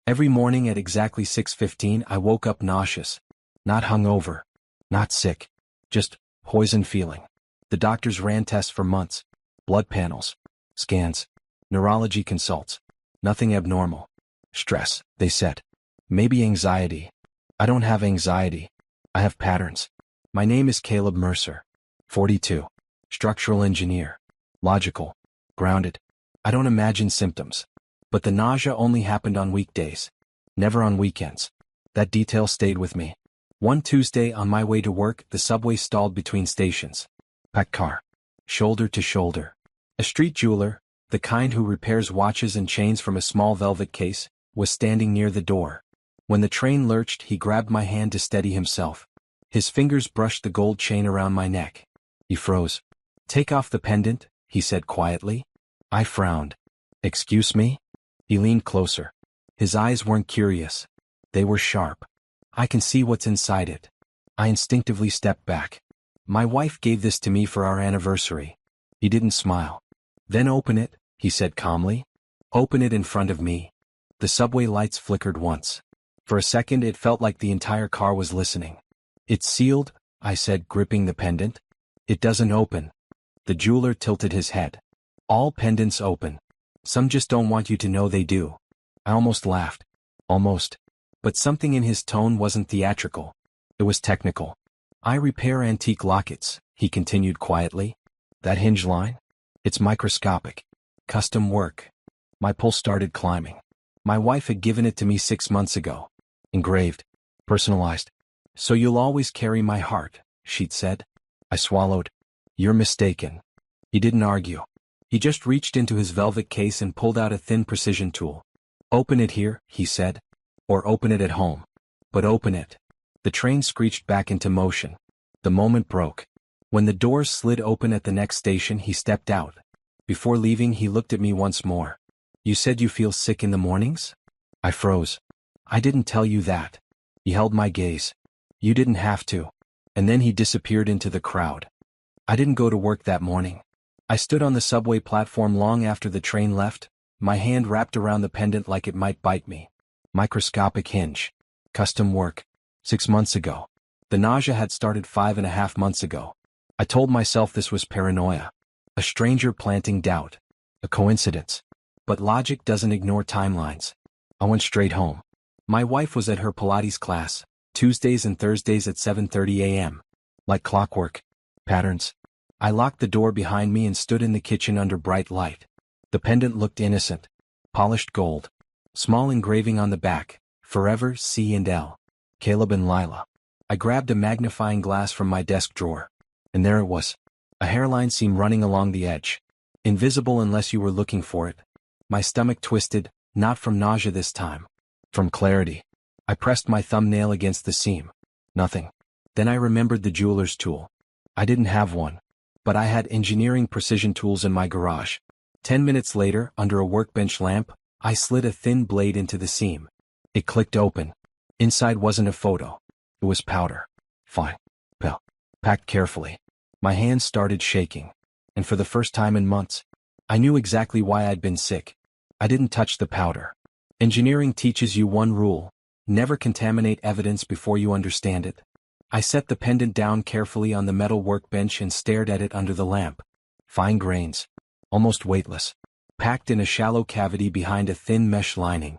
Every morning at exactly 6:15 I woke up nauseous. Not hungover. Not sick. Just poison feeling. The doctors ran tests for months. Blood panels. Scans. Neurology consults. Nothing abnormal. Stress, they said. Maybe anxiety. I don't have anxiety. I have patterns. My name is Caleb Mercer. 42. Structural engineer. Logical. Grounded. I don't imagine symptoms. But the nausea only happened on weekdays. Never on weekends. That detail stayed with me. One Tuesday on my way to work, the subway stalled between stations. Packed car. Shoulder to shoulder. A street jeweler, the kind who repairs watches and chains from a small velvet case, was standing near the door. When the train lurched, he grabbed my hand to steady himself. His fingers brushed the gold chain around my neck. He froze. "Take off the pendant," he said quietly. I frowned. "Excuse me?" He leaned closer. His eyes weren't curious. They were sharp. "I can see what's inside it." I instinctively stepped back. "My wife gave this to me for our anniversary." He didn't smile. "Then open it," he said calmly. "Open it in front of me." The subway lights flickered once. For a second it felt like the entire car was listening. "It's sealed," I said, gripping the pendant. "It doesn't open." The jeweler tilted his head. "All pendants open. Some just don't want you to know they do." I almost laughed. Almost. But something in his tone wasn't theatrical. It was technical. "I repair antique lockets," he continued quietly. "That hinge line? It's microscopic. Custom work." My pulse started climbing. My wife had given it to me 6 months ago. Engraved. Personalized. "So you'll always carry my heart," she'd said. I swallowed. "You're mistaken." He didn't argue. He just reached into his velvet case and pulled out a thin precision tool. "Open it here," he said. "Or open it at home. But open it." The train screeched back into motion. The moment broke. When the doors slid open at the next station, he stepped out. Before leaving, he looked at me once more. "You said you feel sick in the mornings?" I froze. "I didn't tell you that." He held my gaze. "You didn't have to." And then he disappeared into the crowd. I didn't go to work that morning. I stood on the subway platform long after the train left, my hand wrapped around the pendant like it might bite me. Microscopic hinge. Custom work. 6 months ago. The nausea had started 5.5 months ago. I told myself this was paranoia. A stranger planting doubt. A coincidence. But logic doesn't ignore timelines. I went straight home. My wife was at her Pilates class, Tuesdays and Thursdays at 7:30 a.m. Like clockwork. Patterns. I locked the door behind me and stood in the kitchen under bright light. The pendant looked innocent. Polished gold. Small engraving on the back, Forever C and L. Caleb and Lila. I grabbed a magnifying glass from my desk drawer. And there it was. A hairline seam running along the edge. Invisible unless you were looking for it. My stomach twisted, not from nausea this time. From clarity. I pressed my thumbnail against the seam. Nothing. Then I remembered the jeweler's tool. I didn't have one. But I had engineering precision tools in my garage. 10 minutes later, under a workbench lamp, I slid a thin blade into the seam. It clicked open. Inside wasn't a photo. It was powder. Fine. Pill. Packed carefully. My hands started shaking. And for the first time in months, I knew exactly why I'd been sick. I didn't touch the powder. Engineering teaches you one rule: never contaminate evidence before you understand it. I set the pendant down carefully on the metal workbench and stared at it under the lamp. Fine grains. Almost weightless. Packed in a shallow cavity behind a thin mesh lining.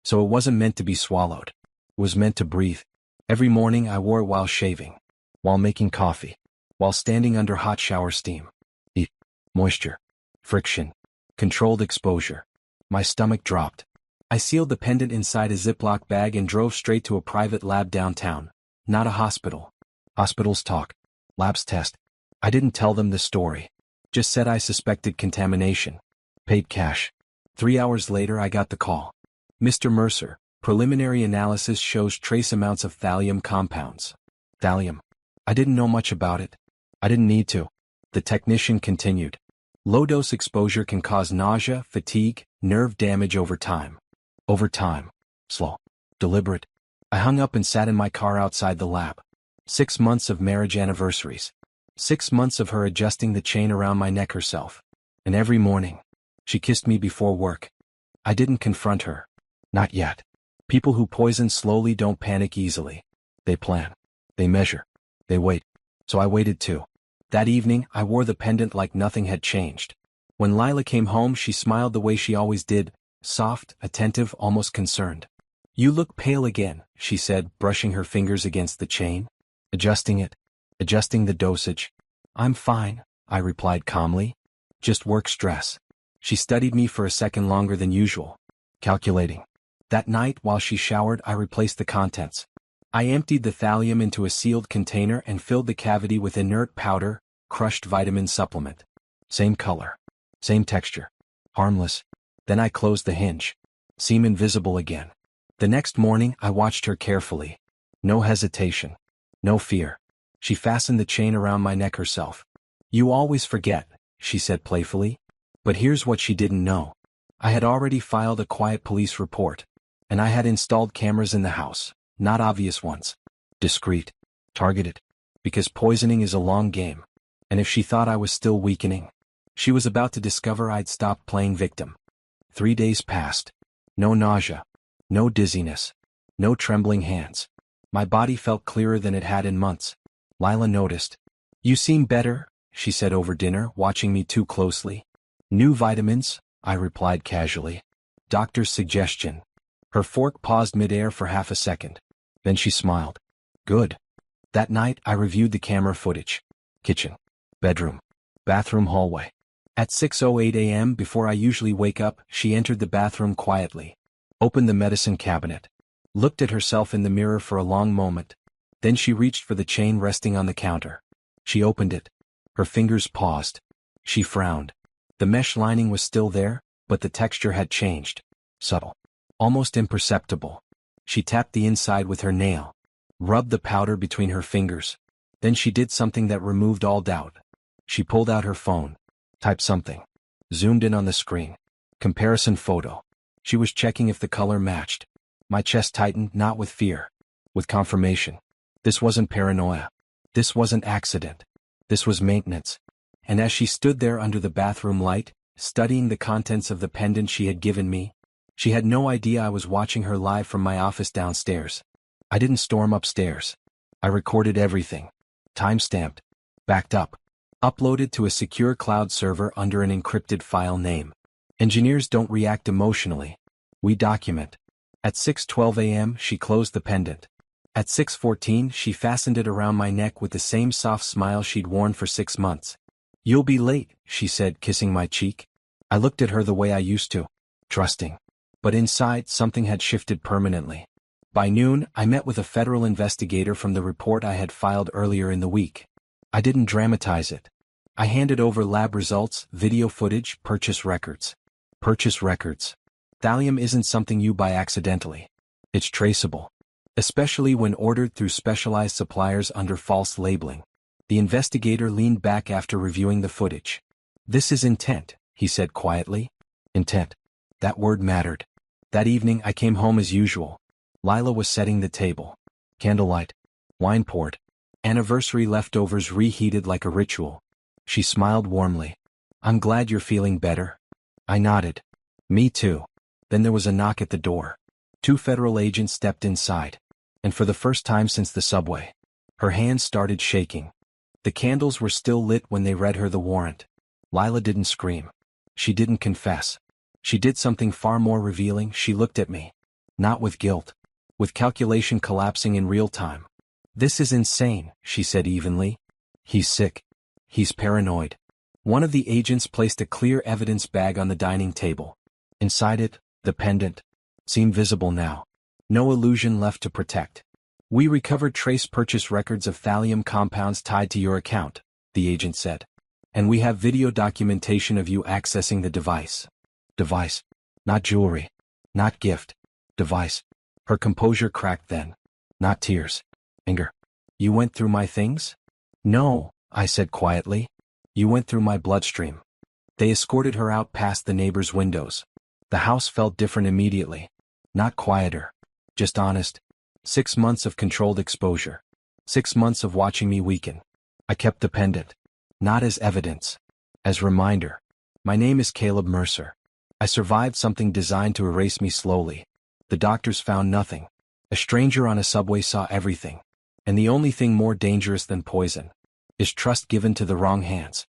So it wasn't meant to be swallowed. It was meant to breathe. Every morning I wore it while shaving. While making coffee. While standing under hot shower steam. Heat. Moisture. Friction. Controlled exposure. My stomach dropped. I sealed the pendant inside a Ziploc bag and drove straight to a private lab downtown. Not a hospital. Hospitals talk. Labs test. I didn't tell them the story. Just said I suspected contamination. Paid cash. 3 hours later I got the call. "Mr. Mercer, preliminary analysis shows trace amounts of thallium compounds." Thallium. I didn't know much about it. I didn't need to. The technician continued. "Low-dose exposure can cause nausea, fatigue, nerve damage over time." Over time. Slow. Deliberate. I hung up and sat in my car outside the lab. 6 months of marriage anniversaries. 6 months of her adjusting the chain around my neck herself. And every morning, she kissed me before work. I didn't confront her. Not yet. People who poison slowly don't panic easily. They plan. They measure. They wait. So I waited too. That evening, I wore the pendant like nothing had changed. When Lila came home, she smiled the way she always did, soft, attentive, almost concerned. "You look pale again," she said, brushing her fingers against the chain. Adjusting it. Adjusting the dosage. "I'm fine," I replied calmly. "Just work stress." She studied me for a second longer than usual. Calculating. That night, while she showered, I replaced the contents. I emptied the thallium into a sealed container and filled the cavity with inert powder, crushed vitamin supplement. Same color. Same texture. Harmless. Then I closed the hinge. Seem invisible again. The next morning, I watched her carefully. No hesitation. No fear. She fastened the chain around my neck herself. "You always forget," she said playfully. But here's what she didn't know. I had already filed a quiet police report. And I had installed cameras in the house. Not obvious ones. Discreet. Targeted. Because poisoning is a long game. And if she thought I was still weakening, she was about to discover I'd stopped playing victim. 3 days passed. No nausea. No dizziness. No trembling hands. My body felt clearer than it had in months. Lila noticed. "You seem better," she said over dinner, watching me too closely. "New vitamins," I replied casually. "Doctor's suggestion." Her fork paused midair for half a second. Then she smiled. "Good." That night, I reviewed the camera footage. Kitchen. Bedroom. Bathroom hallway. At 6:08 a.m., before I usually wake up, she entered the bathroom quietly. Opened the medicine cabinet. Looked at herself in the mirror for a long moment. Then she reached for the chain resting on the counter. She opened it. Her fingers paused. She frowned. The mesh lining was still there, but the texture had changed. Subtle. Almost imperceptible. She tapped the inside with her nail. Rubbed the powder between her fingers. Then she did something that removed all doubt. She pulled out her phone. Typed something. Zoomed in on the screen. Comparison photo. She was checking if the color matched. My chest tightened, not with fear. With confirmation. This wasn't paranoia. This wasn't accident. This was maintenance. And as she stood there under the bathroom light, studying the contents of the pendant she had given me, she had no idea I was watching her live from my office downstairs. I didn't storm upstairs. I recorded everything. Time-stamped. Backed up. Uploaded to a secure cloud server under an encrypted file name. Engineers don't react emotionally. We document. At 6:12 a.m., she closed the pendant. At 6:14, she fastened it around my neck with the same soft smile she'd worn for 6 months. "You'll be late," she said, kissing my cheek. I looked at her the way I used to. Trusting. But inside, something had shifted permanently. By noon, I met with a federal investigator from the report I had filed earlier in the week. I didn't dramatize it. I handed over lab results, video footage, purchase records. Purchase records. Thallium isn't something you buy accidentally. It's traceable. Especially when ordered through specialized suppliers under false labeling. The investigator leaned back after reviewing the footage. "This is intent," he said quietly. Intent. That word mattered. That evening I came home as usual. Lila was setting the table. Candlelight. Wine poured. Anniversary leftovers reheated like a ritual. She smiled warmly. "I'm glad you're feeling better." I nodded. "Me too." Then there was a knock at the door. 2 federal agents stepped inside. And for the first time since the subway, her hands started shaking. The candles were still lit when they read her the warrant. Lila didn't scream. She didn't confess. She did something far more revealing. She looked at me. Not with guilt. With calculation collapsing in real time. "This is insane," she said evenly. "He's sick. He's paranoid." One of the agents placed a clear evidence bag on the dining table. Inside it, the pendant. Seemed visible now. No illusion left to protect. "We recovered trace purchase records of thallium compounds tied to your account," the agent said. "And we have video documentation of you accessing the device." Device. Not jewelry. Not gift. Device. Her composure cracked then. Not tears. Anger. "You went through my things?" "No," I said quietly. "You went through my bloodstream." They escorted her out past the neighbors' windows. The house felt different immediately. Not quieter. Just honest. 6 months of controlled exposure. 6 months of watching me weaken. I kept the pendant. Not as evidence. As reminder. My name is Caleb Mercer. I survived something designed to erase me slowly. The doctors found nothing. A stranger on a subway saw everything. And the only thing more dangerous than poison is trust given to the wrong hands.